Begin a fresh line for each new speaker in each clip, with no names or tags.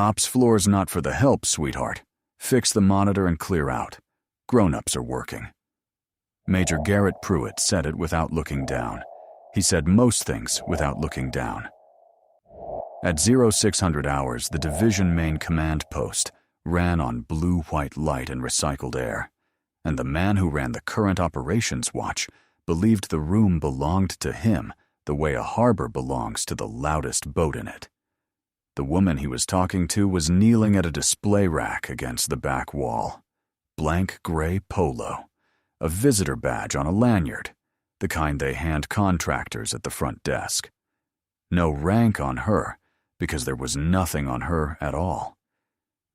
Ops floor's not for the help, sweetheart. Fix the monitor and clear out. Grown-ups are working. Major Garrett Pruitt said it without looking down. He said most things without looking down. At 0600 hours, the Division Main Command Post ran on blue-white light and recycled air, and the man who ran the current operations watch believed the room belonged to him the way a harbor belongs to the loudest boat in it. The woman he was talking to was kneeling at a display rack against the back wall. Blank gray polo, a visitor badge on a lanyard, the kind they hand contractors at the front desk. No rank on her, because there was nothing on her at all.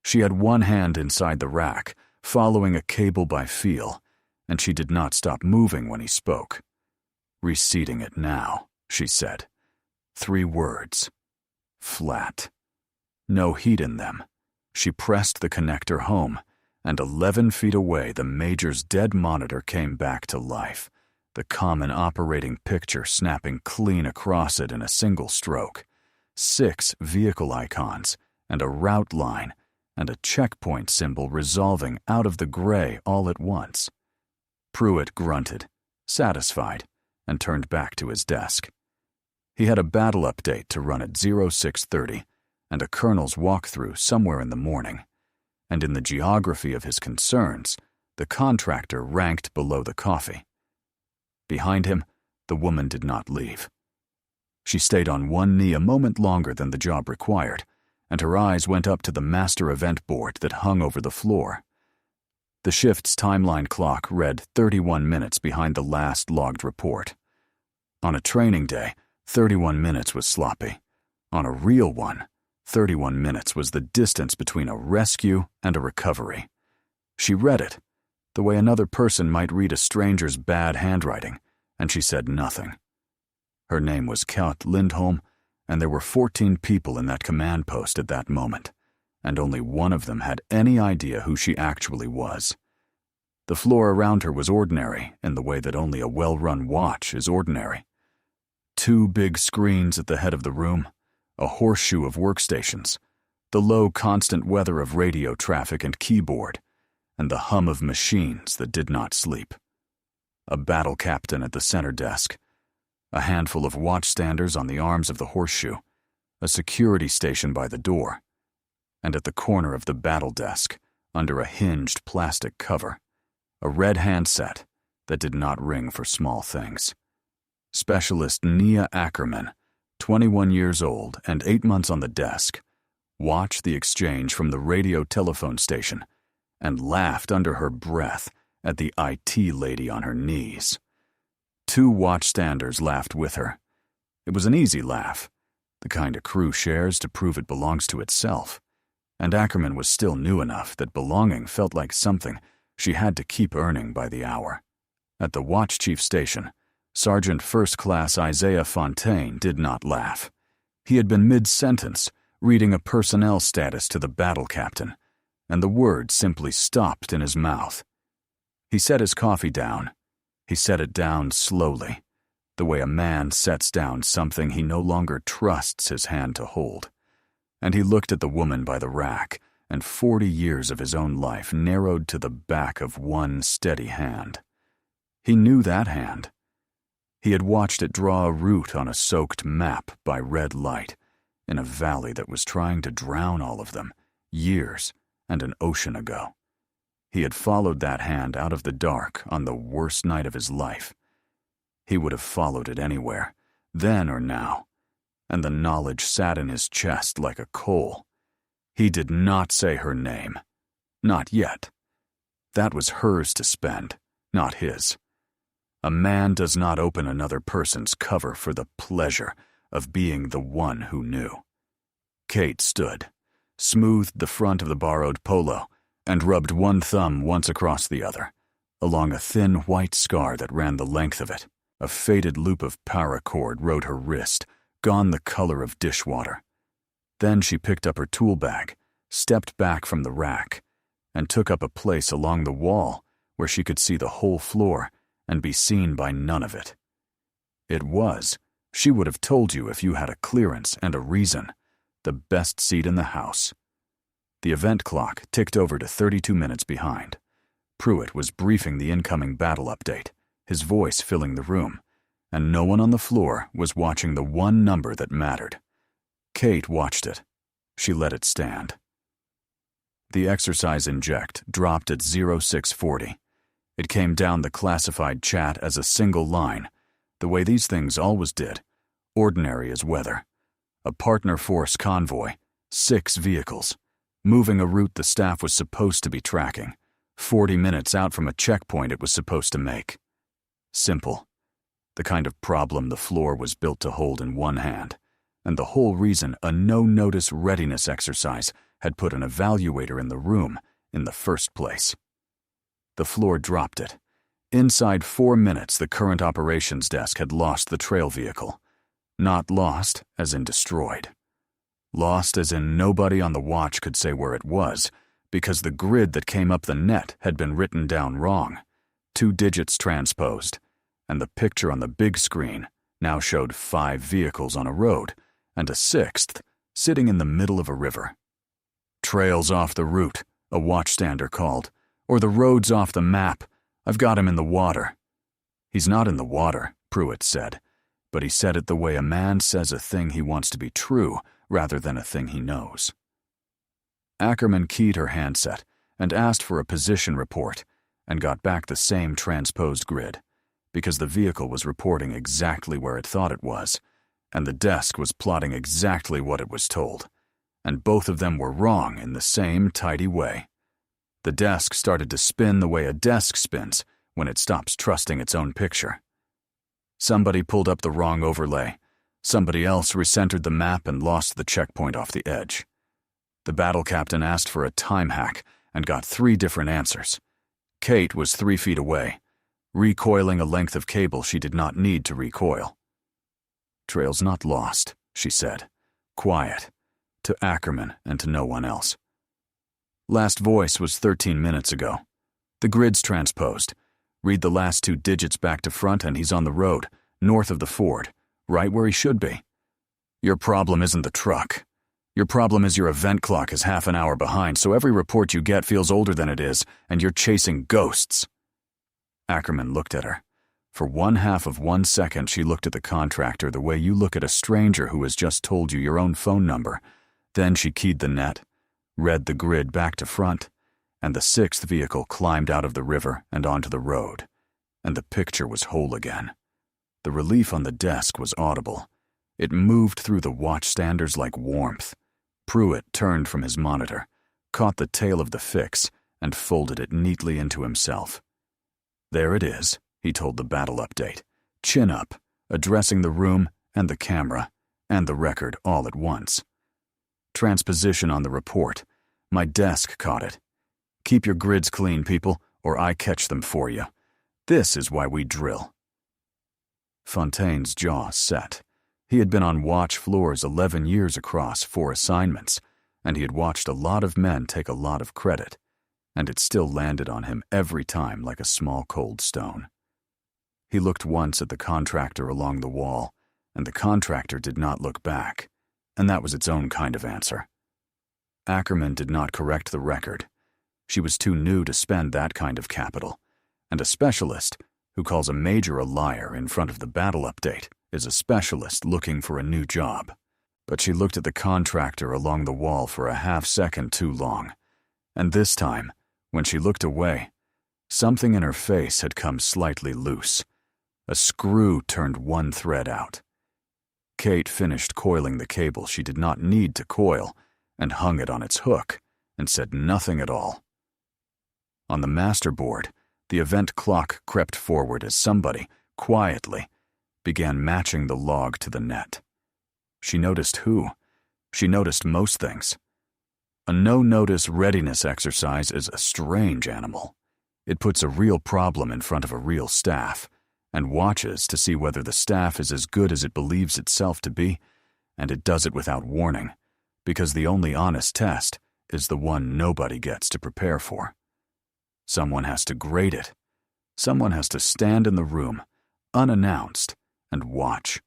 She had one hand inside the rack, following a cable by feel, and she did not stop moving when he spoke. "Reseating it now," she said. 3 words. Flat. No heat in them. She pressed the connector home, and 11 feet away the Major's dead monitor came back to life, the common operating picture snapping clean across it in a single stroke. 6 vehicle icons, and a route line, and a checkpoint symbol resolving out of the gray all at once. Pruitt grunted, satisfied, and turned back to his desk. He had a battle update to run at 0630 and a colonel's walkthrough somewhere in the morning, and in the geography of his concerns, the contractor ranked below the coffee. Behind him, the woman did not leave. She stayed on one knee a moment longer than the job required, and her eyes went up to the master event board that hung over the floor. The shift's timeline clock read 31 minutes behind the last logged report. On a training day, 31 minutes was sloppy. On a real one, 31 minutes was the distance between a rescue and a recovery. She read it, the way another person might read a stranger's bad handwriting, and she said nothing. Her name was Count Lindholm, and there were 14 people in that command post at that moment, and only one of them had any idea who she actually was. The floor around her was ordinary in the way that only a well-run watch is ordinary. 2 big screens at the head of the room, a horseshoe of workstations, the low constant weather of radio traffic and keyboard, and the hum of machines that did not sleep. A battle captain at the center desk, a handful of watchstanders on the arms of the horseshoe, a security station by the door, and at the corner of the battle desk, under a hinged plastic cover, a red handset that did not ring for small things. Specialist Nia Ackerman, 21 years old and 8 months on the desk, watched the exchange from the radio telephone station and laughed under her breath at the IT lady on her knees. 2 watchstanders laughed with her. It was an easy laugh, the kind a crew shares to prove it belongs to itself, and Ackerman was still new enough that belonging felt like something she had to keep earning by the hour. At the watch chief station, Sergeant First Class Isaiah Fontaine did not laugh. He had been mid-sentence, reading a personnel status to the battle captain, and the word simply stopped in his mouth. He set his coffee down. He set it down slowly, the way a man sets down something he no longer trusts his hand to hold. And he looked at the woman by the rack, and 40 years of his own life narrowed to the back of one steady hand. He knew that hand. He had watched it draw a route on a soaked map by red light, in a valley that was trying to drown all of them, years and an ocean ago. He had followed that hand out of the dark on the worst night of his life. He would have followed it anywhere, then or now, and the knowledge sat in his chest like a coal. He did not say her name. Not yet. That was hers to spend, not his. A man does not open another person's cover for the pleasure of being the one who knew. Kate stood, smoothed the front of the borrowed polo, and rubbed one thumb once across the other, along a thin white scar that ran the length of it. A faded loop of paracord rode her wrist, gone the color of dishwater. Then she picked up her tool bag, stepped back from the rack, and took up a place along the wall where she could see the whole floor and be seen by none of it. It was, she would have told you if you had a clearance and a reason, the best seat in the house, The event clock ticked over to 32 minutes behind. Pruitt was briefing the incoming battle update, his voice filling the room, and no one on the floor was watching the one number that mattered. Kate watched it. She let it stand. The exercise inject dropped at 0640. It came down the classified chat as a single line, the way these things always did, ordinary as weather. A partner force convoy, 6 vehicles, moving a route the staff was supposed to be tracking, 40 minutes out from a checkpoint it was supposed to make. Simple. The kind of problem the floor was built to hold in one hand, and the whole reason a no-notice readiness exercise had put an evaluator in the room in the first place. The floor dropped it. Inside 4 minutes, the current operations desk had lost the trail vehicle. Not lost, as in destroyed. Lost as in nobody on the watch could say where it was, because the grid that came up the net had been written down wrong, 2 digits transposed, and the picture on the big screen now showed 5 vehicles on a road, and a 6th sitting in the middle of a river. "Trail's off the route," a watchstander called, "or the road's off the map. I've got him in the water." "He's not in the water," Pruitt said, but he said it the way a man says a thing he wants to be true rather than a thing he knows. Ackerman keyed her handset and asked for a position report and got back the same transposed grid, because the vehicle was reporting exactly where it thought it was, and the desk was plotting exactly what it was told, and both of them were wrong in the same tidy way. The desk started to spin the way a desk spins when it stops trusting its own picture. Somebody pulled up the wrong overlay. Somebody else recentered the map and lost the checkpoint off the edge. The battle captain asked for a time hack and got 3 different answers. Kate was 3 feet away, recoiling a length of cable she did not need to recoil. "Trail's not lost," she said, quiet, to Ackerman and to no one else. "Last voice was 13 minutes ago. The grid's transposed. Read the last 2 digits back to front and he's on the road, north of the ford, right where he should be. Your problem isn't the truck. Your problem is your event clock is half an hour behind, so every report you get feels older than it is, and you're chasing ghosts." Ackerman looked at her. For 1/2 of 1 second, she looked at the contractor the way you look at a stranger who has just told you your own phone number. Then she keyed the net, read the grid back to front, and the 6th vehicle climbed out of the river and onto the road, and the picture was whole again. The relief on the desk was audible. It moved through the watchstanders like warmth. Pruitt turned from his monitor, caught the tail of the fix, and folded it neatly into himself. "There it is," he told the battle update, chin up, addressing the room and the camera and the record all at once. "Transposition on the report. My desk caught it. Keep your grids clean, people, or I catch them for you. This is why we drill." Fontaine's jaw set. He had been on watch floors 11 years across 4 assignments, and he had watched a lot of men take a lot of credit, and it still landed on him every time like a small cold stone. He looked once at the contractor along the wall, and the contractor did not look back, and that was its own kind of answer. Ackerman did not correct the record. She was too new to spend that kind of capital, and a specialist who calls a major a liar in front of the battle update is a specialist looking for a new job. But she looked at the contractor along the wall for a half-second too long, and this time, when she looked away, something in her face had come slightly loose. A screw turned one thread out. Kate finished coiling the cable she did not need to coil and hung it on its hook and said nothing at all. On the masterboard, the event clock crept forward as somebody, quietly, began matching the log to the net. She noticed who. She noticed most things. A no-notice readiness exercise is a strange animal. It puts a real problem in front of a real staff and watches to see whether the staff is as good as it believes itself to be, and it does it without warning, because the only honest test is the one nobody gets to prepare for. Someone has to grade it. Someone has to stand in the room, unannounced, and watch.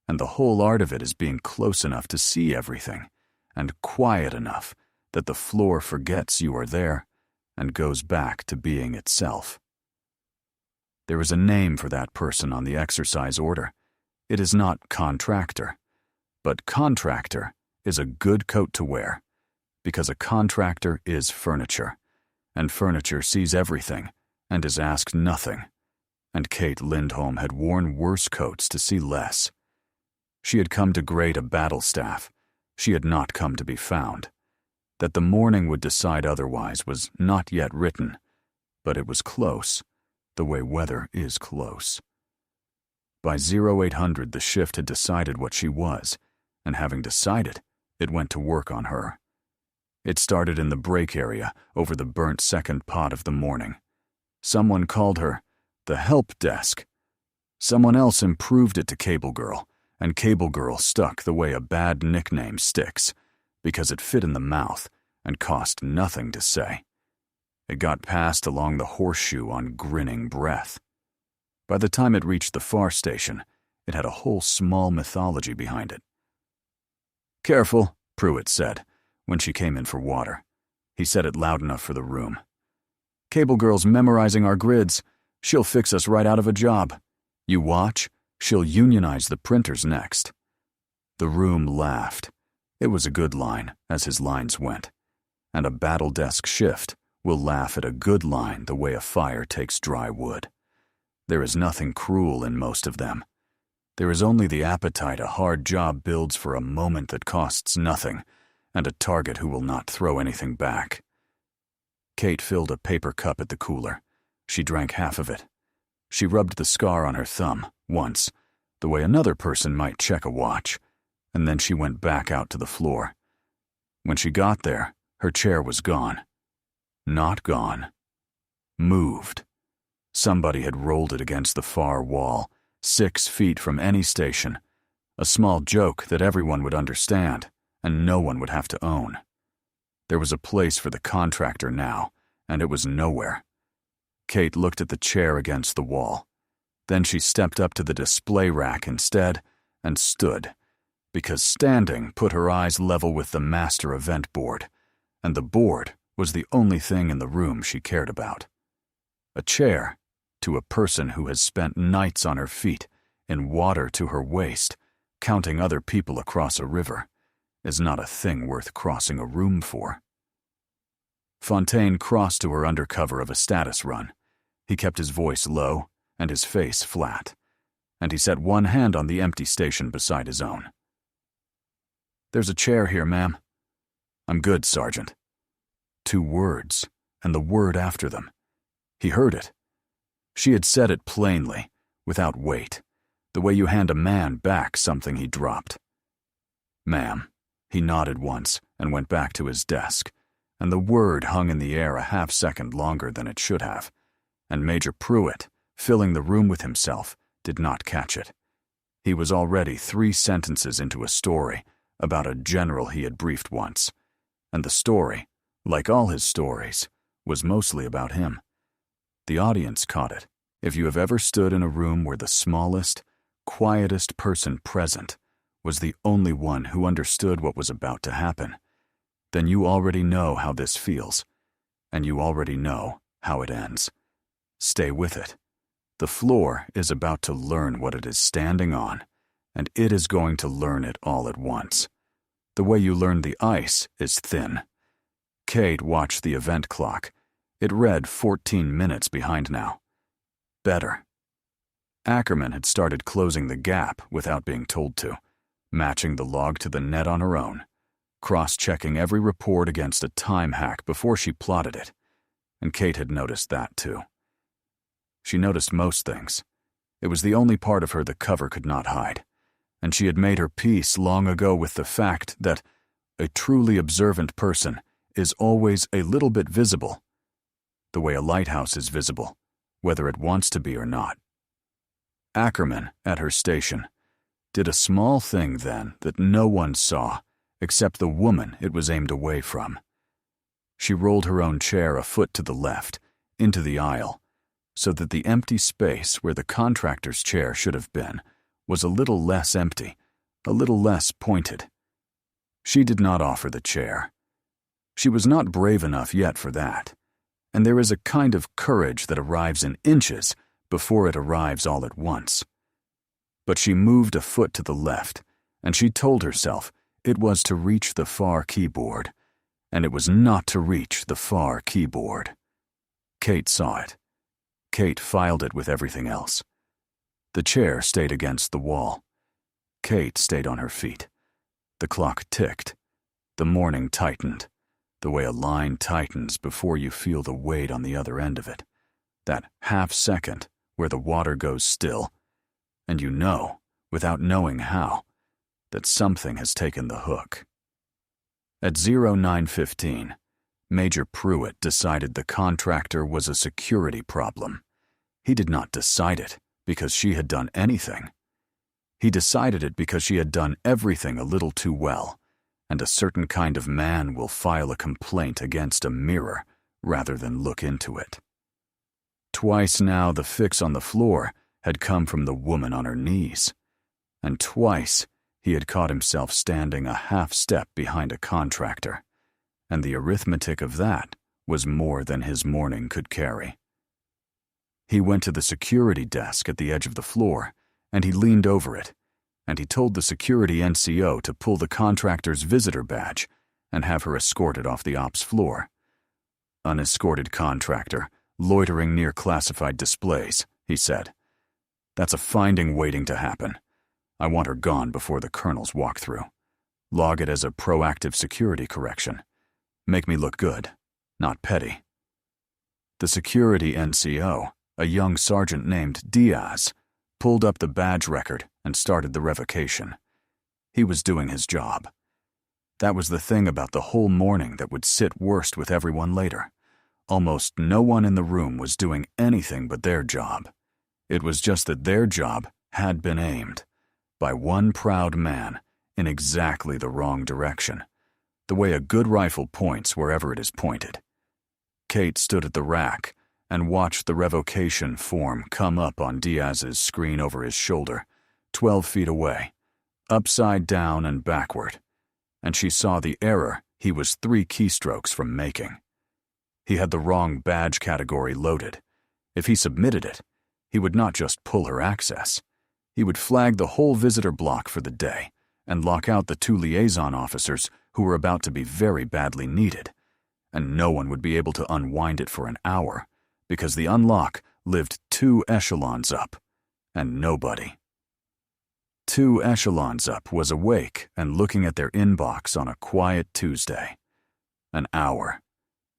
And the whole art of it is being close enough to see everything, and quiet enough that the floor forgets you are there and goes back to being itself. There is a name for that person on the exercise order. It is not contractor, but contractor is a good coat to wear, because a contractor is furniture, and furniture sees everything and is asked nothing, and Kate Lindholm had worn worse coats to see less. She had come to grade a battle staff. She had not come to be found. That the morning would decide otherwise was not yet written, but it was close, the way weather is close. By 0800 the shift had decided what she was, and having decided, it went to work on her. It started in the break area over the burnt second pot of the morning. Someone called her the help desk. Someone else improved it to Cable Girl, and Cable Girl stuck the way a bad nickname sticks, because it fit in the mouth and cost nothing to say. It got passed along the horseshoe on grinning breath. By the time it reached the far station, it had a whole small mythology behind it. "Careful," Pruitt said, when she came in for water. He said it loud enough for the room. "Cable Girl's memorizing our grids. She'll fix us right out of a job. You watch, she'll unionize the printers next." The room laughed. It was a good line, as his lines went. And a battle desk shift will laugh at a good line the way a fire takes dry wood. There is nothing cruel in most of them. There is only the appetite a hard job builds for a moment that costs nothing, and a target who will not throw anything back. Kate filled a paper cup at the cooler. She drank half of it. She rubbed the scar on her thumb, once, the way another person might check a watch, and then she went back out to the floor. When she got there, her chair was gone. Not gone. Moved. Somebody had rolled it against the far wall, 6 feet from any station. A small joke that everyone would understand, and no one would have to own. There was a place for the contractor now, and it was nowhere. Kate looked at the chair against the wall. Then she stepped up to the display rack instead and stood, because standing put her eyes level with the master event board, and the board was the only thing in the room she cared about. A chair, to a person who has spent nights on her feet, in water to her waist, counting other people across a river, is not a thing worth crossing a room for. Fontaine crossed to her under cover of a status run. He kept his voice low and his face flat, and he set one hand on the empty station beside his own. "There's a chair here, ma'am." "I'm good, Sergeant." 2 words, and the word after them. He heard it. She had said it plainly, without weight, the way you hand a man back something he dropped. "Ma'am." He nodded once and went back to his desk, and the word hung in the air a half-second longer than it should have, and Major Pruitt, filling the room with himself, did not catch it. He was already 3 sentences into a story about a general he had briefed once, and the story, like all his stories, was mostly about him. The audience caught it. If you have ever stood in a room where the smallest, quietest person present was the only one who understood what was about to happen, then you already know how this feels, and you already know how it ends. Stay with it. The floor is about to learn what it is standing on, and it is going to learn it all at once. The way you learn the ice is thin. Kate watched the event clock. It read 14 minutes behind now. Better. Ackerman had started closing the gap without being told to, matching the log to the net on her own, cross-checking every report against a time hack before she plotted it, and Kate had noticed that too. She noticed most things. It was the only part of her the cover could not hide, and she had made her peace long ago with the fact that a truly observant person is always a little bit visible, the way a lighthouse is visible, whether it wants to be or not. Ackerman, at her station, did a small thing then that no one saw except the woman it was aimed away from. She rolled her own chair a foot to the left, into the aisle, so that the empty space where the contractor's chair should have been was a little less empty, a little less pointed. She did not offer the chair. She was not brave enough yet for that, and there is a kind of courage that arrives in inches before it arrives all at once. But she moved a foot to the left, and she told herself it was to reach the far keyboard, and it was not to reach the far keyboard. Kate saw it. Kate filed it with everything else. The chair stayed against the wall. Kate stayed on her feet. The clock ticked. The morning tightened, the way a line tightens before you feel the weight on the other end of it. That half second where the water goes still, and you know, without knowing how, that something has taken the hook. At 09:15, Major Pruitt decided the contractor was a security problem. He did not decide it because she had done anything. He decided it because she had done everything a little too well, and a certain kind of man will file a complaint against a mirror rather than look into it. Twice now the fix on the floor had come from the woman on her knees, and twice he had caught himself standing a half step behind a contractor, and the arithmetic of that was more than his morning could carry. He went to the security desk at the edge of the floor, and he leaned over it, and he told the security NCO to pull the contractor's visitor badge and have her escorted off the ops floor. Unescorted contractor, loitering near classified displays, he said. That's a finding waiting to happen. I want her gone before the colonel's walkthrough. Log it as a proactive security correction. Make me look good, not petty. The security NCO, a young sergeant named Diaz, pulled up the badge record and started the revocation. He was doing his job. That was the thing about the whole morning that would sit worst with everyone later. Almost no one in the room was doing anything but their job. It was just that their job had been aimed by one proud man in exactly the wrong direction, the way a good rifle points wherever it is pointed. Kate stood at the rack and watched the revocation form come up on Diaz's screen over his shoulder, 12 feet away, upside down and backward, and she saw the error he was 3 keystrokes from making. He had the wrong badge category loaded. If he submitted it, he would not just pull her access. He would flag the whole visitor block for the day and lock out the 2 liaison officers who were about to be very badly needed, and no one would be able to unwind it for an hour because the unlock lived 2 echelons up, and nobody. 2 echelons up was awake and looking at their inbox on a quiet Tuesday. An hour.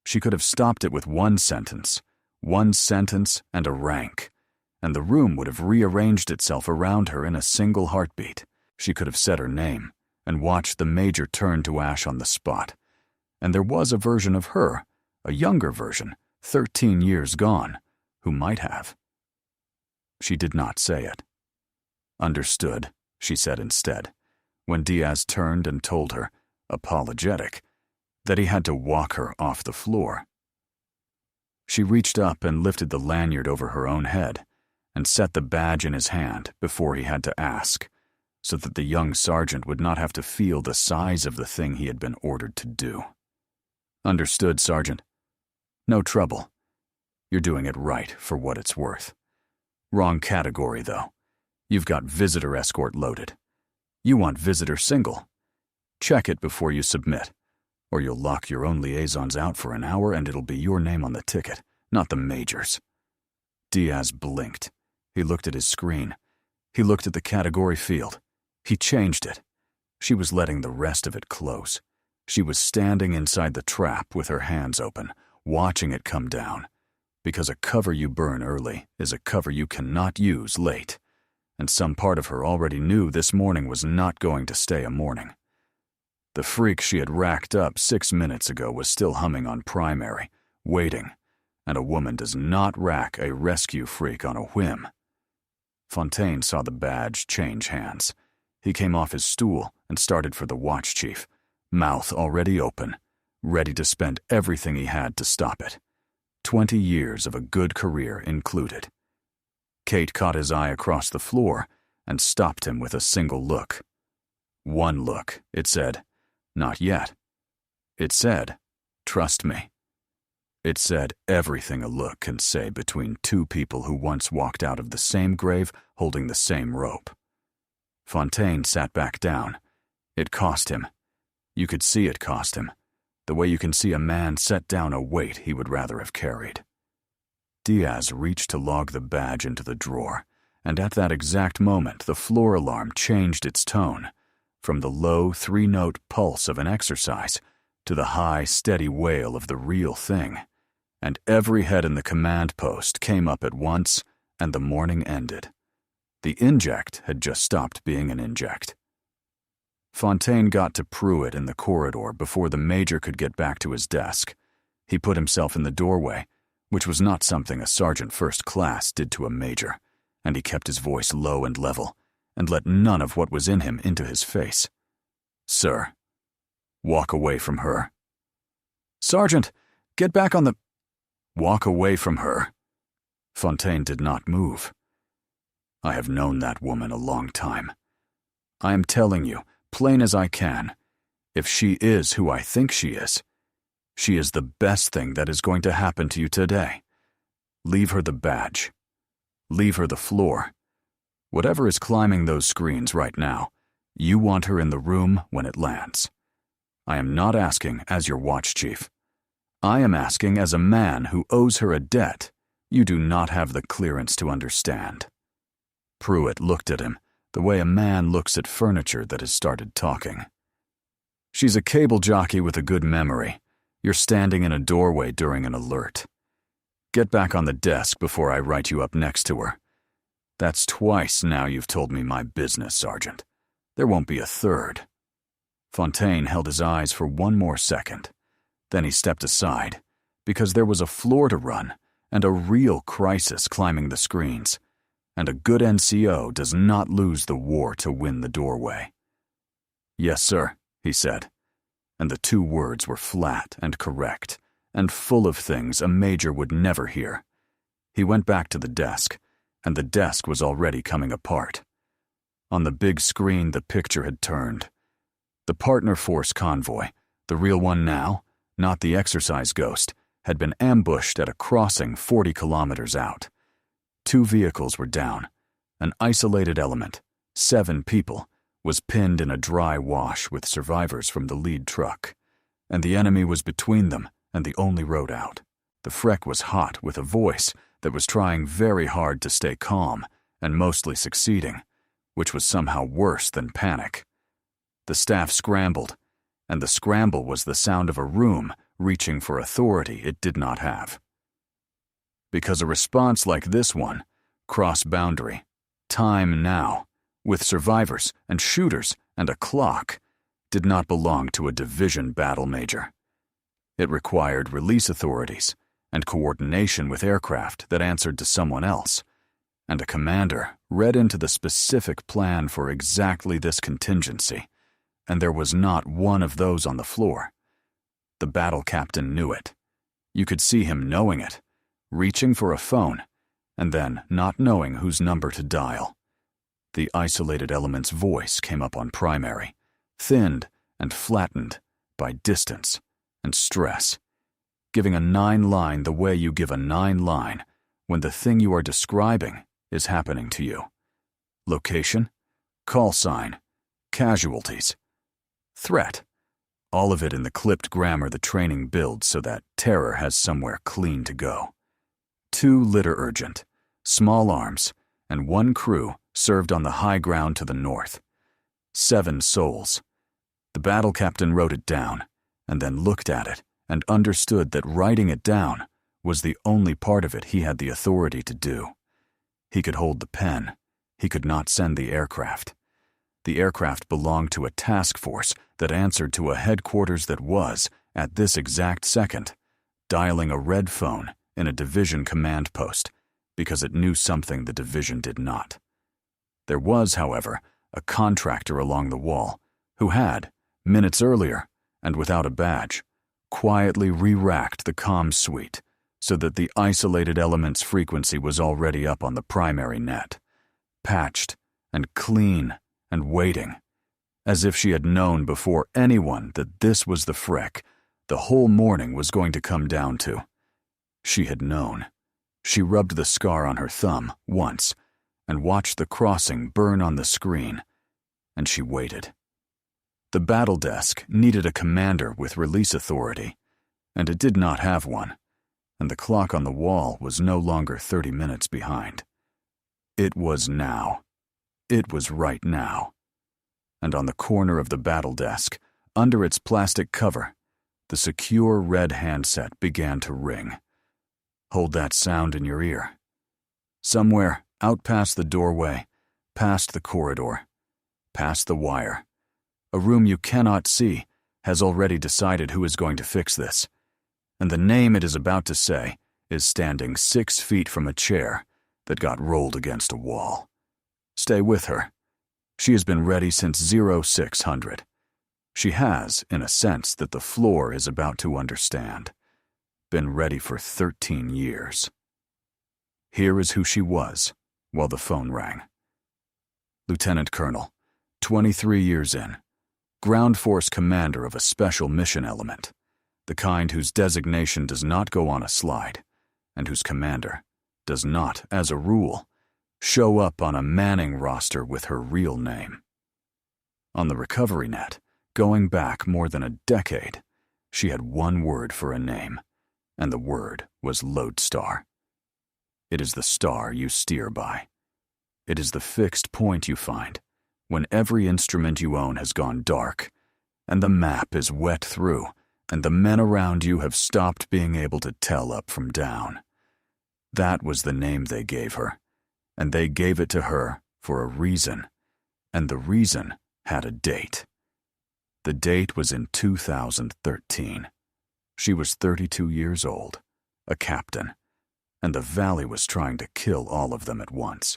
She could have stopped it with one sentence and a rank, and the room would have rearranged itself around her in a single heartbeat. She could have said her name and watched the major turn to ash on the spot. And there was a version of her, a younger version, 13 years gone, who might have. She did not say it. Understood, she said instead, when Diaz turned and told her, apologetic, that he had to walk her off the floor. She reached up and lifted the lanyard over her own head and set the badge in his hand before he had to ask, so that the young sergeant would not have to feel the size of the thing he had been ordered to do. Understood, Sergeant. No trouble. You're doing it right for what it's worth. Wrong category, though. You've got visitor escort loaded. You want visitor single. Check it before you submit, or you'll lock your own liaisons out for an hour and it'll be your name on the ticket, not the major's. Diaz blinked. He looked at his screen. He looked at the category field. He changed it. She was letting the rest of it close. She was standing inside the trap with her hands open, watching it come down, because a cover you burn early is a cover you cannot use late, and some part of her already knew this morning was not going to stay a morning. The freak she had racked up 6 minutes ago was still humming on primary, waiting, and a woman does not rack a rescue freak on a whim. Fontaine saw the badge change hands. He came off his stool and started for the watch chief, mouth already open, ready to spend everything he had to stop it. 20 years of a good career included. Kate caught his eye across the floor and stopped him with a single look. One look, it said. Not yet. It said, Trust me. It said everything a look can say between two people who once walked out of the same grave holding the same rope. Fontaine sat back down. It cost him. You could see it cost him, the way you can see a man set down a weight he would rather have carried. Diaz reached to log the badge into the drawer, and at that exact moment the floor alarm changed its tone, from the low three-note pulse of an exercise to the high, steady wail of the real thing, and every head in the command post came up at once, and the morning ended. The inject had just stopped being an inject. Fontaine got to Pruitt in the corridor before the major could get back to his desk. He put himself in the doorway, which was not something a sergeant first class did to a major, and he kept his voice low and level, and let none of what was in him into his face. "Sir, walk away from her." "Sergeant, get back on the—" "Walk away from her." Fontaine did not move. "I have known that woman a long time. I am telling you, plain as I can, if she is who I think she is the best thing that is going to happen to you today. Leave her the badge. Leave her the floor. Whatever is climbing those screens right now, you want her in the room when it lands. I am not asking as your watch chief. I am asking as a man who owes her a debt you do not have the clearance to understand." Pruitt looked at him the way a man looks at furniture that has started talking. "She's a cable jockey with a good memory. You're standing in a doorway during an alert. Get back on the desk before I write you up next to her. That's twice now you've told me my business, Sergeant. There won't be a third." Fontaine held his eyes for one more second. Then he stepped aside, because there was a floor to run and a real crisis climbing the screens, and a good NCO does not lose the war to win the doorway. "Yes, sir," he said, and the two words were flat and correct, and full of things a major would never hear. He went back to the desk, and the desk was already coming apart. On the big screen the picture had turned. The partner force convoy, the real one now, not the exercise ghost, had been ambushed at a crossing 40 kilometers out. 2 vehicles were down. An isolated element, 7 people, was pinned in a dry wash with survivors from the lead truck, and the enemy was between them and the only road out. The Freck was hot with a voice that was trying very hard to stay calm and mostly succeeding, which was somehow worse than panic. The staff scrambled, and the scramble was the sound of a room reaching for authority it did not have. Because a response like this one, cross-boundary, time now, with survivors and shooters and a clock, did not belong to a division battle major. It required release authorities and coordination with aircraft that answered to someone else, and a commander read into the specific plan for exactly this contingency, and there was not one of those on the floor. The battle captain knew it. You could see him knowing it, reaching for a phone, and then not knowing whose number to dial. The isolated element's voice came up on primary, thinned and flattened by distance and stress, giving a 9-line the way you give a 9-line when the thing you are describing is happening to you. Location, call sign, casualties, threat, all of it in the clipped grammar the training builds so that terror has somewhere clean to go. 2 litter urgent, small arms, and 1 crew served on the high ground to the north. 7 souls. The battle captain wrote it down, and then looked at it and understood that writing it down was the only part of it he had the authority to do. He could hold the pen. He could not send the aircraft. The aircraft belonged to a task force that answered to a headquarters that was, at this exact second, dialing a red phone in a division command post because it knew something the division did not. There was, however, a contractor along the wall who had, minutes earlier, and without a badge, quietly re-racked the comm suite so that the isolated element's frequency was already up on the primary net, patched and clean and waiting, as if she had known before anyone that this was the Freck, the whole morning was going to come down to. She had known. She rubbed the scar on her thumb once and watched the crossing burn on the screen, and she waited. The battle desk needed a commander with release authority, and it did not have one, and the clock on the wall was no longer 30 minutes behind. It was now. It was right now. And on the corner of the battle desk, under its plastic cover, the secure red handset began to ring. Hold that sound in your ear. Somewhere out past the doorway, past the corridor, past the wire, a room you cannot see has already decided who is going to fix this, and the name it is about to say is standing 6 feet from a chair that got rolled against a wall. Stay with her. She has been ready since 0600. She has, in a sense that the floor is about to understand, been ready for 13 years. Here is who she was while the phone rang. Lieutenant Colonel, 23 years in, ground force commander of a special mission element, the kind whose designation does not go on a slide, and whose commander does not, as a rule, show up on a Manning roster with her real name. On the recovery net, going back more than a decade, she had one word for a name, and the word was lodestar. It is the star you steer by. It is the fixed point you find when every instrument you own has gone dark, and the map is wet through, and the men around you have stopped being able to tell up from down. That was the name they gave her, and they gave it to her for a reason, and the reason had a date. The date was in 2013. She was 32 years old, a captain, and the valley was trying to kill all of them at once.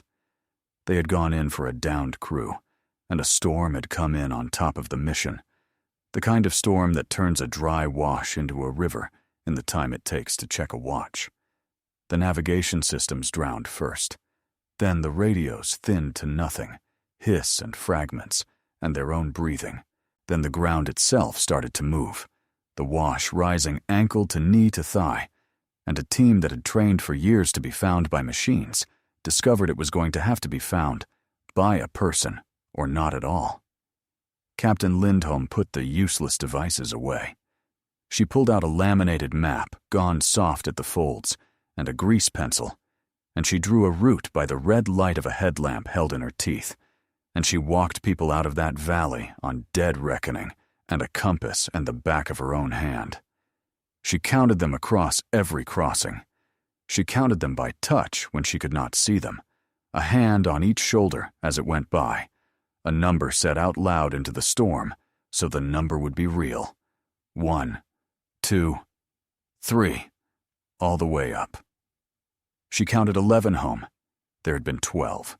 They had gone in for a downed crew, and a storm had come in on top of the mission, the kind of storm that turns a dry wash into a river in the time it takes to check a watch. The navigation systems drowned first. Then the radios thinned to nothing, hiss and fragments, and their own breathing. Then the ground itself started to move, the wash rising ankle to knee to thigh, and a team that had trained for years to be found by machines discovered it was going to have to be found by a person or not at all. Captain Lindholm put the useless devices away. She pulled out a laminated map, gone soft at the folds, and a grease pencil, and she drew a route by the red light of a headlamp held in her teeth, and she walked people out of that valley on dead reckoning and a compass and the back of her own hand. She counted them across every crossing. She counted them by touch when she could not see them, a hand on each shoulder as it went by, a number said out loud into the storm so the number would be real. 1, 2, 3, all the way up. She counted 11 home. There had been 12.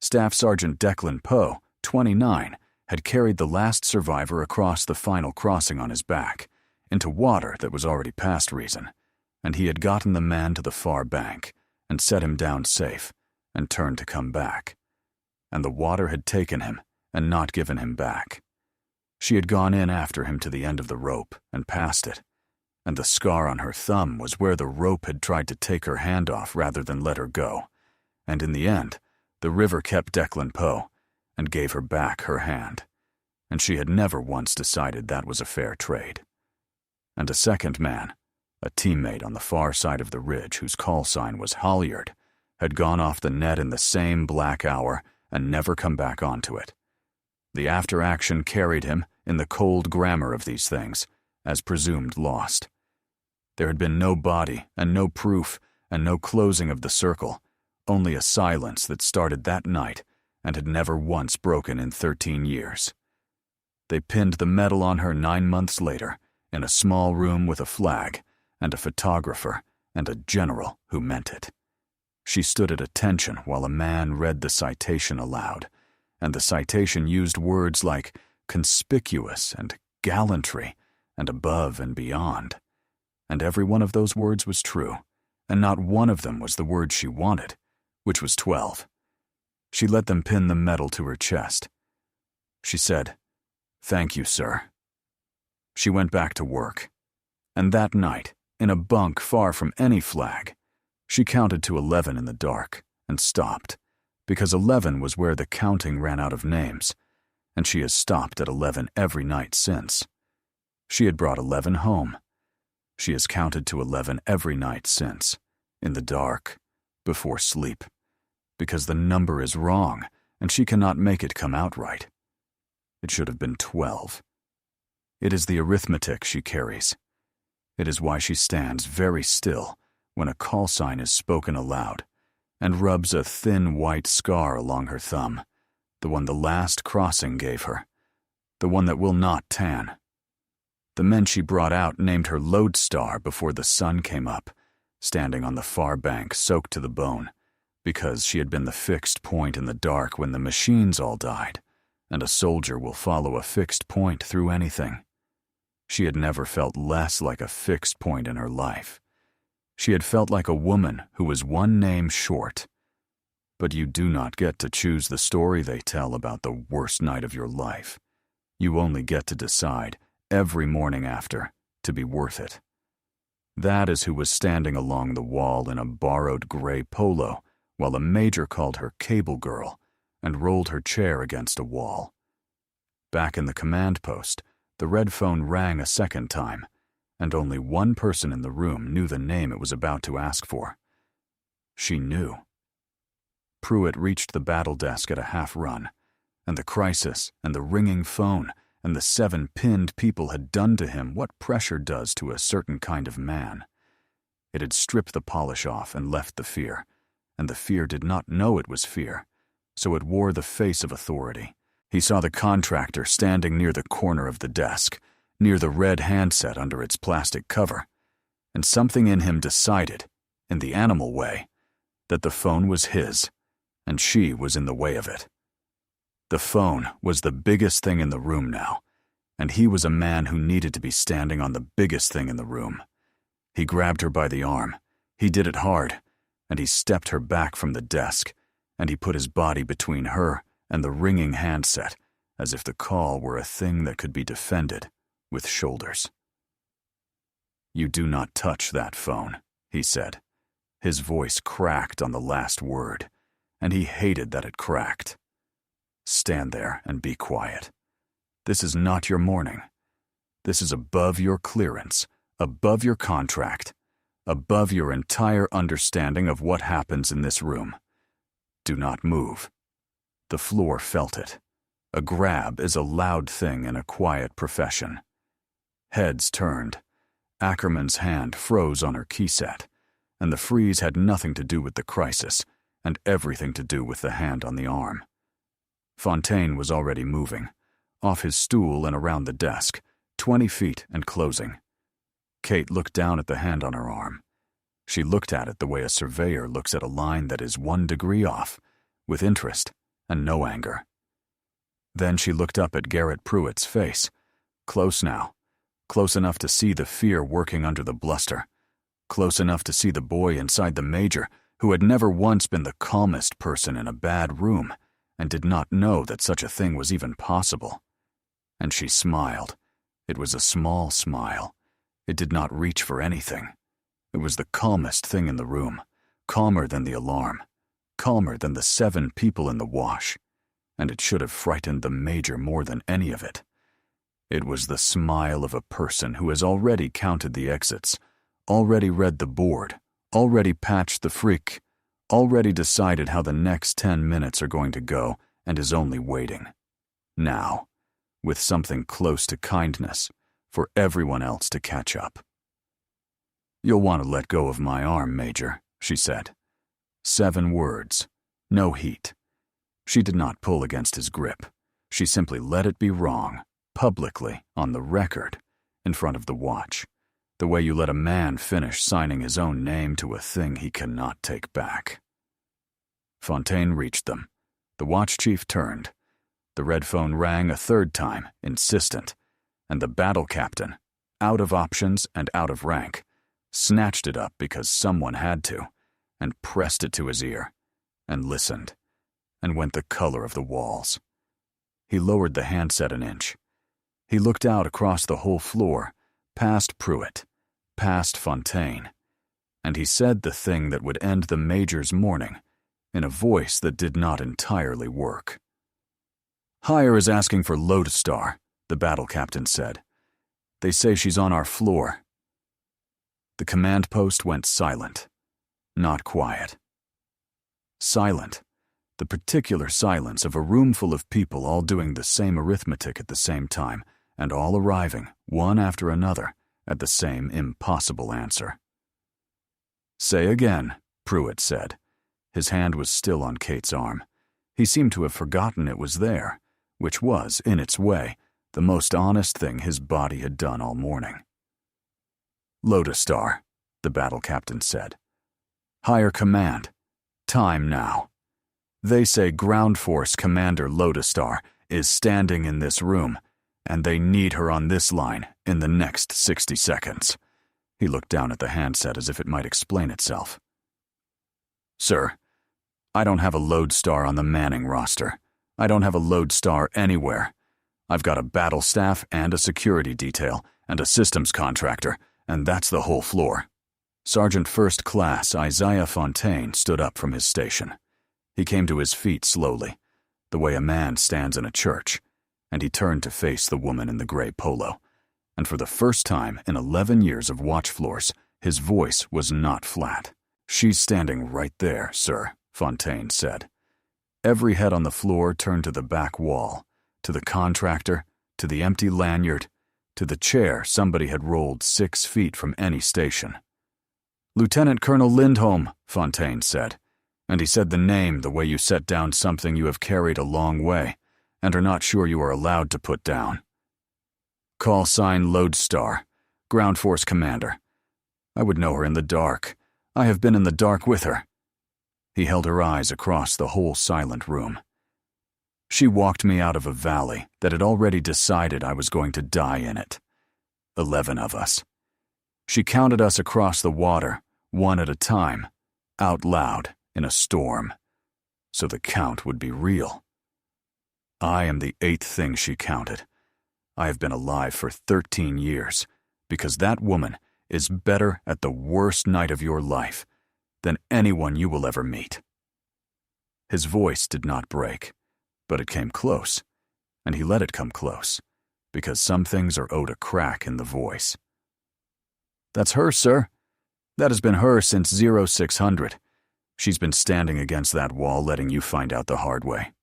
Staff Sergeant Declan Poe, 29, had carried the last survivor across the final crossing on his back, into water that was already past reason, and he had gotten the man to the far bank and set him down safe and turned to come back. And the water had taken him and not given him back. She had gone in after him to the end of the rope and past it, and the scar on her thumb was where the rope had tried to take her hand off rather than let her go, and in the end, the river kept Declan Poe and gave her back her hand, and she had never once decided that was a fair trade. And a second man, a teammate on the far side of the ridge whose call sign was Hollyard, had gone off the net in the same black hour and never come back onto it. The after-action carried him, in the cold grammar of these things, as presumed lost. There had been no body and no proof and no closing of the circle, only a silence that started that night and had never once broken in 13 years. They pinned the medal on her 9 months later in a small room with a flag and a photographer and a general who meant it. She stood at attention while a man read the citation aloud, and the citation used words like conspicuous and gallantry and above and beyond. And every one of those words was true, and not one of them was the word she wanted, which was 12. She let them pin the medal to her chest. She said, "Thank you, sir." She went back to work. And that night, in a bunk far from any flag, she counted to 11 in the dark and stopped, because 11 was where the counting ran out of names, and she has stopped at 11 every night since. She had brought 11 home. She has counted to 11 every night since, in the dark, before sleep, because the number is wrong and she cannot make it come out right. It should have been 12. It is the arithmetic she carries. It is why she stands very still when a call sign is spoken aloud and rubs a thin white scar along her thumb, the one the last crossing gave her, the one that will not tan. The men she brought out named her Lodestar before the sun came up, standing on the far bank soaked to the bone, because she had been the fixed point in the dark when the machines all died, and a soldier will follow a fixed point through anything. She had never felt less like a fixed point in her life. She had felt like a woman who was one name short. But you do not get to choose the story they tell about the worst night of your life. You only get to decide, every morning after, to be worth it. That is who was standing along the wall in a borrowed gray polo while a major called her Cable Girl and rolled her chair against a wall. Back in the command post, the red phone rang a second time, and only one person in the room knew the name it was about to ask for. She knew. Pruitt reached the battle desk at a half-run, and the crisis and the ringing phone and the 7 pinned people had done to him what pressure does to a certain kind of man. It had stripped the polish off and left the fear, and the fear did not know it was fear, so it wore the face of authority. He saw the contractor standing near the corner of the desk, near the red handset under its plastic cover, and something in him decided, in the animal way, that the phone was his, and she was in the way of it. The phone was the biggest thing in the room now, and he was a man who needed to be standing on the biggest thing in the room. He grabbed her by the arm. He did it hard, and he stepped her back from the desk, and he put his body between her and the ringing handset, as if the call were a thing that could be defended with shoulders. "You do not touch that phone," he said. His voice cracked on the last word, and he hated that it cracked. "Stand there and be quiet. This is not your morning. This is above your clearance, above your contract, above your entire understanding of what happens in this room. Do not move." The floor felt it. A grab is a loud thing in a quiet profession. Heads turned. Ackerman's hand froze on her keyset, and the freeze had nothing to do with the crisis and everything to do with the hand on the arm. Fontaine was already moving, off his stool and around the desk, 20 feet and closing. Kate looked down at the hand on her arm. She looked at it the way a surveyor looks at a line that is 1 degree off, with interest and no anger. Then she looked up at Garrett Pruitt's face, close now, close enough to see the fear working under the bluster, close enough to see the boy inside the major who had never once been the calmest person in a bad room and did not know that such a thing was even possible. And she smiled. It was a small smile. It did not reach for anything. It was the calmest thing in the room, calmer than the alarm, calmer than the 7 people in the wash, and it should have frightened the major more than any of it. It was the smile of a person who has already counted the exits, already read the board, already patched the freak, already decided how the next 10 minutes are going to go, and is only waiting. Now, with something close to kindness, for everyone else to catch up. "You'll want to let go of my arm, Major," she said. 7 words, no heat. She did not pull against his grip. She simply let it be wrong, publicly, on the record, in front of the watch, the way you let a man finish signing his own name to a thing he cannot take back. Fontaine reached them. The watch chief turned. The red phone rang a 3rd time, insistent, and the battle captain, out of options and out of rank, snatched it up because someone had to, and pressed it to his ear, and listened, and went the color of the walls. He lowered the handset an inch. He looked out across the whole floor, past Pruitt, past Fontaine, and he said the thing that would end the Major's morning in a voice that did not entirely work. "Hire is asking for Lodestar," the battle captain said. "They say she's on our floor." The command post went silent. Not quiet. Silent. The particular silence of a room full of people all doing the same arithmetic at the same time, and all arriving, one after another, at the same impossible answer. "Say again," Pruitt said. His hand was still on Kate's arm. He seemed to have forgotten it was there, which was, in its way, the most honest thing his body had done all morning. "Lodestar," the battle captain said. "Higher command. Time now. They say Ground Force Commander Lodestar is standing in this room, and they need her on this line in the next 60 seconds. He looked down at the handset as if it might explain itself. "Sir, I don't have a Lodestar on the Manning roster. I don't have a Lodestar anywhere. I've got a battle staff and a security detail and a systems contractor, and that's the whole floor." Sergeant First Class Isaiah Fontaine stood up from his station. He came to his feet slowly, the way a man stands in a church, and he turned to face the woman in the gray polo. And for the first time in 11 years of watch floors, his voice was not flat. "She's standing right there, sir," Fontaine said. Every head on the floor turned to the back wall, to the contractor, to the empty lanyard, to the chair somebody had rolled 6 feet from any station. "Lieutenant Colonel Lindholm," Fontaine said, and he said the name the way you set down something you have carried a long way and are not sure you are allowed to put down. "Call sign Lodestar, Ground Force Commander. I would know her in the dark. I have been in the dark with her." He held her eyes across the whole silent room. "She walked me out of a valley that had already decided I was going to die in it. 11 of us. She counted us across the water, one at a time, out loud, in a storm, so the count would be real. I am the 8th thing she counted. I have been alive for 13 years, because that woman is better at the worst night of your life than anyone you will ever meet." His voice did not break, but it came close, and he let it come close, because some things are owed a crack in the voice. "That's her, sir. That has been her since 0600. She's been standing against that wall letting you find out the hard way."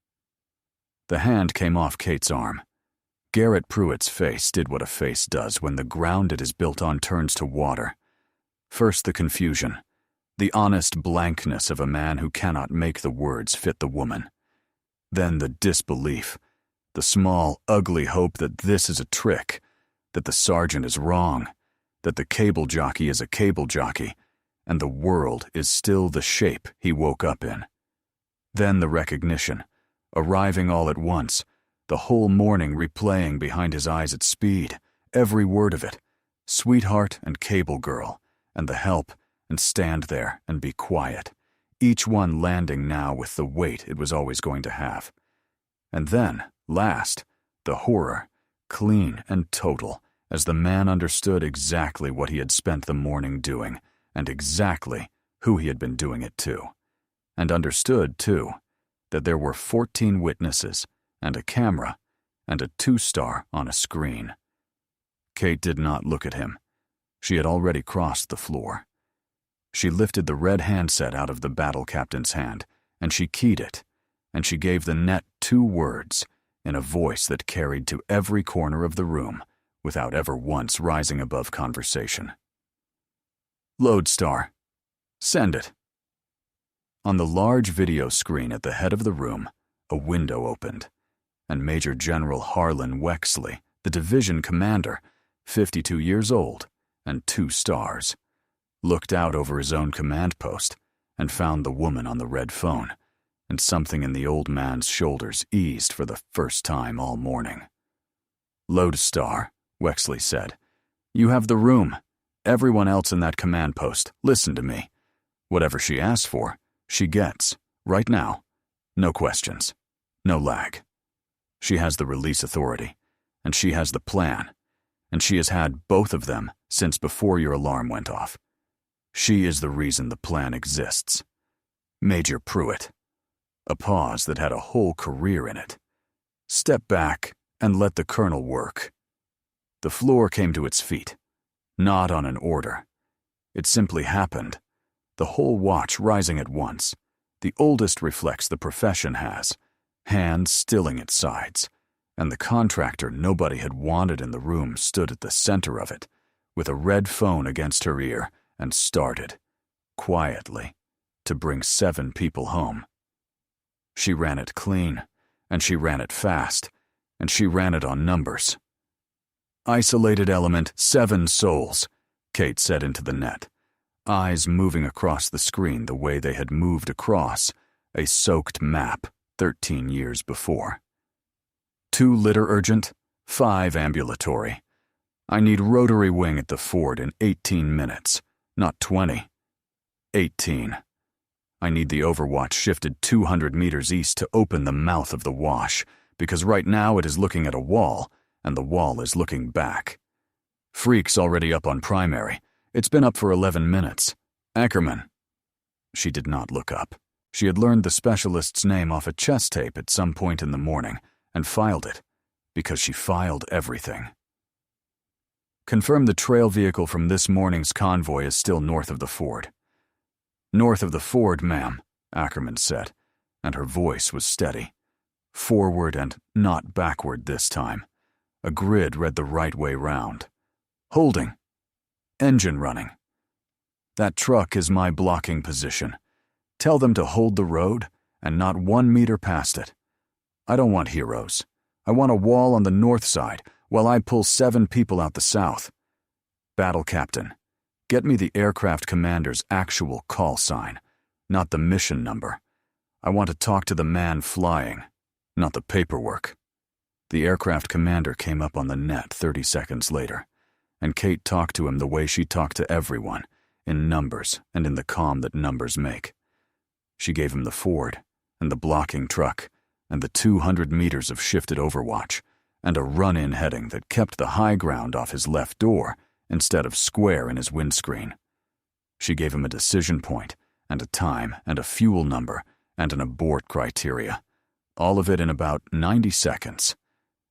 The hand came off Kate's arm. Garrett Pruitt's face did what a face does when the ground it is built on turns to water. First the confusion, the honest blankness of a man who cannot make the words fit the woman. Then the disbelief, the small, ugly hope that this is a trick, that the sergeant is wrong, that the cable jockey is a cable jockey, and the world is still the shape he woke up in. Then the recognition, arriving all at once, the whole morning replaying behind his eyes at speed, every word of it, sweetheart and cable girl, and the help, and stand there and be quiet, each one landing now with the weight it was always going to have. And then, last, the horror, clean and total, as the man understood exactly what he had spent the morning doing, and exactly who he had been doing it to. And understood, too, that there were 14 witnesses, and a camera, and a 2-star on a screen. Kate did not look at him. She had already crossed the floor. She lifted the red handset out of the battle captain's hand, and she keyed it, and she gave the net 2 words in a voice that carried to every corner of the room without ever once rising above conversation. "Lodestar. Send it." On the large video screen at the head of the room, a window opened, and Major General Harlan Wexley, the division commander, 52 years old and 2 stars, looked out over his own command post and found the woman on the red phone, and something in the old man's shoulders eased for the first time all morning. "Lodestar," Wexley said. "You have the room. Everyone else in that command post, listen to me. Whatever she asks for, she gets, right now. No questions. No lag. She has the release authority, and she has the plan, and she has had both of them since before your alarm went off. She is the reason the plan exists. Major Pruitt. A pause that had a whole career in it. Step back and let the colonel work. The floor came to its feet, not on an order. It simply happened, the whole watch rising at once, the oldest reflex the profession has, hands stilling its sides, and the contractor nobody had wanted in the room stood at the center of it, with a red phone against her ear, and started, quietly, to bring 7 people home. She ran it clean, and she ran it fast, and she ran it on numbers. Isolated element 7 souls, Kate said into the net, eyes moving across the screen the way they had moved across a soaked map 13 years before. 2 litter urgent, 5 ambulatory. I need rotary wing at the ford in 18 minutes, not 20. 18. I need the overwatch shifted 200 meters east to open the mouth of the wash, because right now it is looking at a wall, and the wall is looking back. Freak's already up on primary. It's been up for 11 minutes. Ackerman. She did not look up. She had learned the specialist's name off a chest tape at some point in the morning, and filed it, because she filed everything. Confirm the trail vehicle from this morning's convoy is still north of the ford. North of the ford, ma'am, Ackerman said, and her voice was steady. Forward and not backward this time. A grid read the right way round. Holding. Engine running. That truck is my blocking position. Tell them to hold the road and not 1 meter past it. I don't want heroes. I want a wall on the north side while I pull 7 people out the south. Battle captain, get me the aircraft commander's actual call sign, not the mission number. I want to talk to the man flying, not the paperwork. The aircraft commander came up on the net 30 seconds later, and Kate talked to him the way she talked to everyone, in numbers and in the calm that numbers make. She gave him the ford, and the blocking truck, and the 200 meters of shifted overwatch, and a run-in heading that kept the high ground off his left door instead of square in his windscreen. She gave him a decision point, and a time, and a fuel number, and an abort criteria, all of it in about 90 seconds.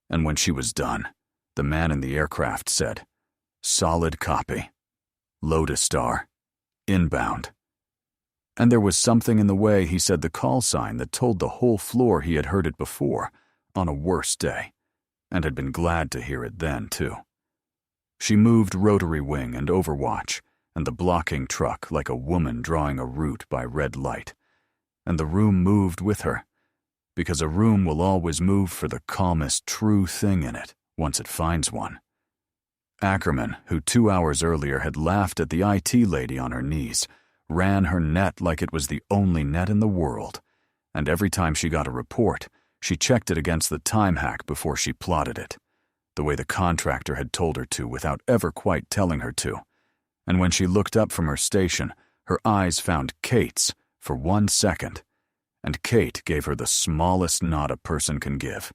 And when she was done, the man in the aircraft said, "Solid copy. Lotus Star. Inbound." And there was something in the way he said the call sign that told the whole floor he had heard it before, on a worse day, and had been glad to hear it then, too. She moved rotary wing and overwatch, and the blocking truck like a woman drawing a route by red light. And the room moved with her, because a room will always move for the calmest true thing in it once it finds one. Ackerman, who 2 hours earlier had laughed at the IT lady on her knees, ran her net like it was the only net in the world, and every time she got a report, she checked it against the time hack before she plotted it, the way the contractor had told her to without ever quite telling her to. And when she looked up from her station, her eyes found Kate's for 1 second, and Kate gave her the smallest nod a person can give,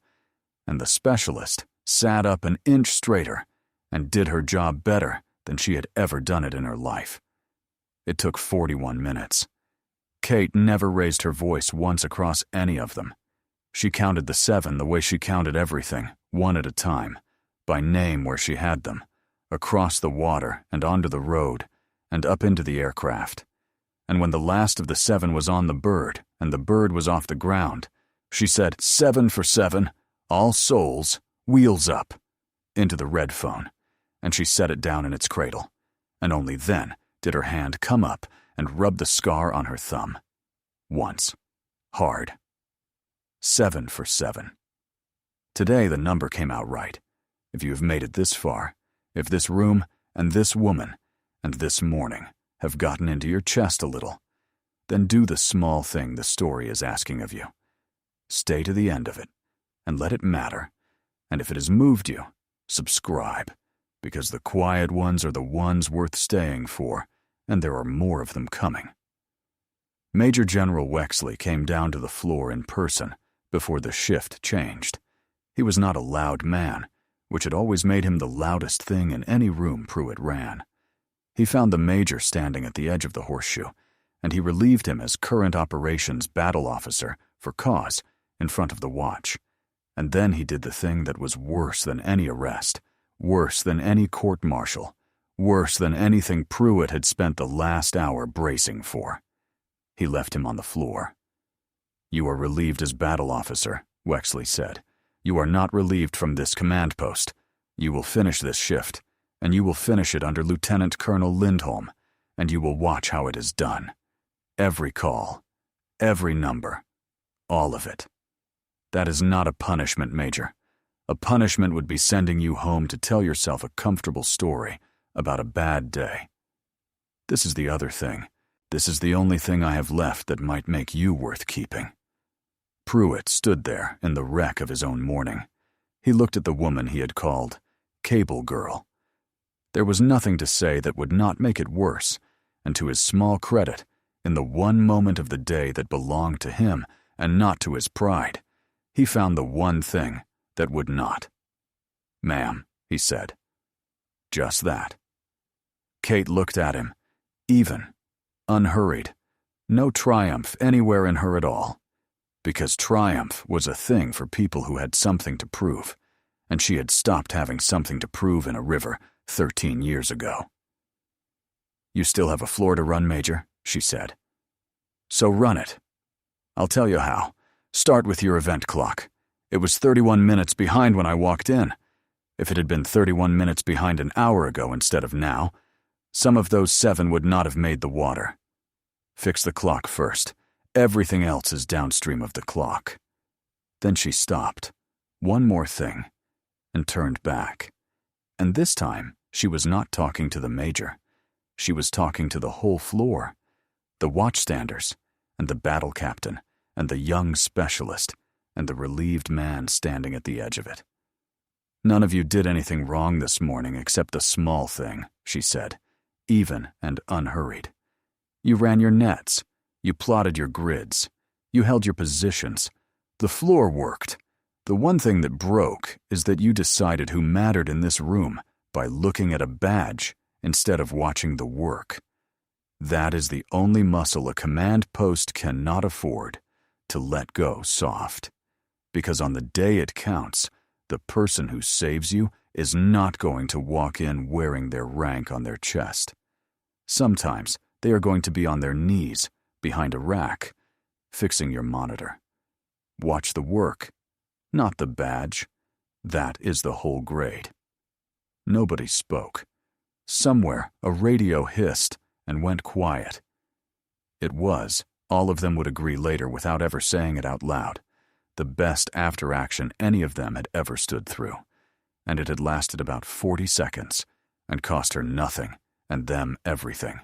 and the specialist sat up an inch straighter and did her job better than she had ever done it in her life. It took 41 minutes. Kate never raised her voice once across any of them. She counted the 7 the way she counted everything, one at a time, by name where she had them, across the water and onto the road and up into the aircraft. And when the last of the 7 was on the bird and the bird was off the ground, she said, 7 for 7, all souls, wheels up, into the red phone, and she set it down in its cradle, and only then did her hand come up and rub the scar on her thumb. Once. Hard. 7 for 7. Today the number came out right. If you have made it this far, if this room and this woman and this morning have gotten into your chest a little, then do the small thing the story is asking of you. Stay to the end of it, and let it matter. And if it has moved you, subscribe, because the quiet ones are the ones worth staying for, and there are more of them coming. Major General Wexley came down to the floor in person before the shift changed. He was not a loud man, which had always made him the loudest thing in any room Pruitt ran. He found the major standing at the edge of the horseshoe, and he relieved him as current operations battle officer for cause in front of the watch. And then he did the thing that was worse than any arrest, worse than any court-martial, worse than anything Pruitt had spent the last hour bracing for. He left him on the floor. "You are relieved as battle officer," Wexley said. "You are not relieved from this command post. You will finish this shift, and you will finish it under Lieutenant Colonel Lindholm, and you will watch how it is done. Every call, every number, all of it. That is not a punishment, Major. A punishment would be sending you home to tell yourself a comfortable story about a bad day. This is the other thing. This is the only thing I have left that might make you worth keeping." Pruitt stood there in the wreck of his own mourning. He looked at the woman he had called Cable Girl. There was nothing to say that would not make it worse, and to his small credit, in the one moment of the day that belonged to him and not to his pride, he found the one thing that would not. "Ma'am," he said. Just that. Kate looked at him, even, unhurried, no triumph anywhere in her at all, because triumph was a thing for people who had something to prove, and she had stopped having something to prove in a river 13 years ago. "You still have a floor to run, Major," she said. "So run it. I'll tell you how. Start with your event clock. It was 31 minutes behind when I walked in. If it had been 31 minutes behind an hour ago instead of now, some of those 7 would not have made the water. Fix the clock first. Everything else is downstream of the clock." Then she stopped. One more thing. And turned back. And this time, she was not talking to the Major. She was talking to the whole floor. The watchstanders, and the battle captain, and the young specialist, and the relieved man standing at the edge of it. "None of you did anything wrong this morning except the small thing," she said, even and unhurried. "You ran your nets. You plotted your grids. You held your positions. The floor worked. The one thing that broke is that you decided who mattered in this room by looking at a badge instead of watching the work. That is the only muscle a command post cannot afford, to let go soft. Because on the day it counts, the person who saves you is not going to walk in wearing their rank on their chest. Sometimes they are going to be on their knees, behind a rack, fixing your monitor. Watch the work, not the badge. That is the whole grade." Nobody spoke. Somewhere a radio hissed and went quiet. It was, all of them would agree later without ever saying it out loud, the best after-action any of them had ever stood through, and it had lasted about 40 seconds and cost her nothing and them everything.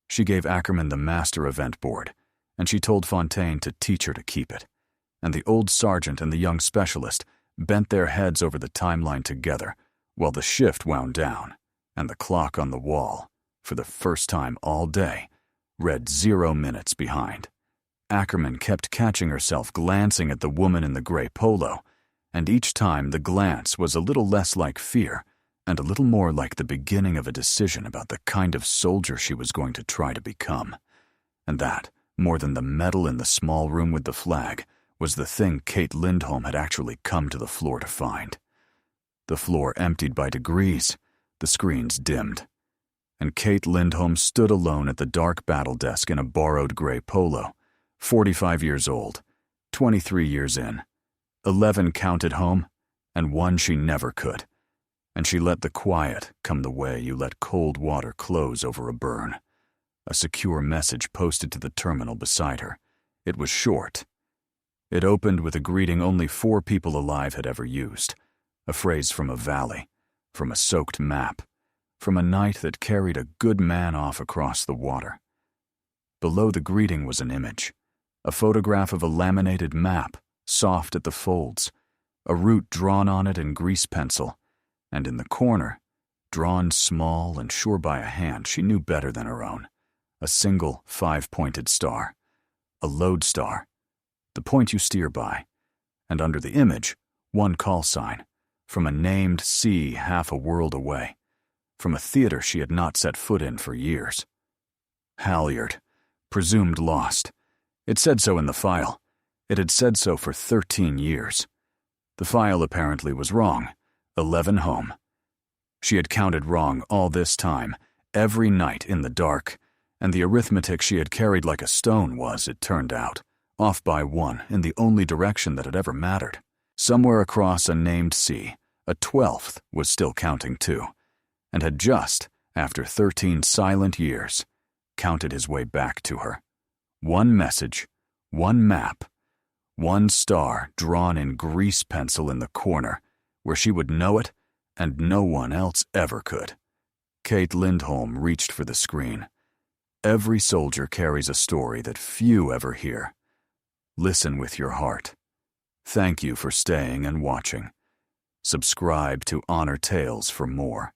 She gave Ackerman the master event board, and she told Fontaine to teach her to keep it, and the old sergeant and the young specialist bent their heads over the timeline together while the shift wound down, and the clock on the wall, for the first time all day, read 0 minutes behind. Ackerman kept catching herself glancing at the woman in the gray polo, and each time the glance was a little less like fear and a little more like the beginning of a decision about the kind of soldier she was going to try to become. And that, more than the medal in the small room with the flag, was the thing Kate Lindholm had actually come to the floor to find. The floor emptied by degrees, the screens dimmed, and Kate Lindholm stood alone at the dark battle desk in a borrowed gray polo, 45 years old, 23 years in, 11 counted home, and 1 she never could. And she let the quiet come the way you let cold water close over a burn. A secure message posted to the terminal beside her. It was short. It opened with a greeting only 4 people alive had ever used, a phrase from a valley, from a soaked map, from a night that carried a good man off across the water. Below the greeting was an image, a photograph of a laminated map, soft at the folds, a route drawn on it in grease pencil, and in the corner, drawn small and sure by a hand she knew better than her own, a single 5-pointed star, a lodestar, the point you steer by, and under the image, 1 call sign, from a named sea half a world away, from a theater she had not set foot in for years. Halyard, presumed lost. It said so in the file. It had said so for 13 years. The file apparently was wrong. 11 home. She had counted wrong all this time, every night in the dark, and the arithmetic she had carried like a stone was, it turned out, off by 1 in the only direction that had ever mattered. Somewhere across a named sea, a 12th was still counting too, and had just, after 13 silent years, counted his way back to her. One message, one map, one star drawn in grease pencil in the corner, where she would know it and no one else ever could. Kate Lindholm reached for the screen. Every soldier carries a story that few ever hear. Listen with your heart. Thank you for staying and watching. Subscribe to Honor Tales for more.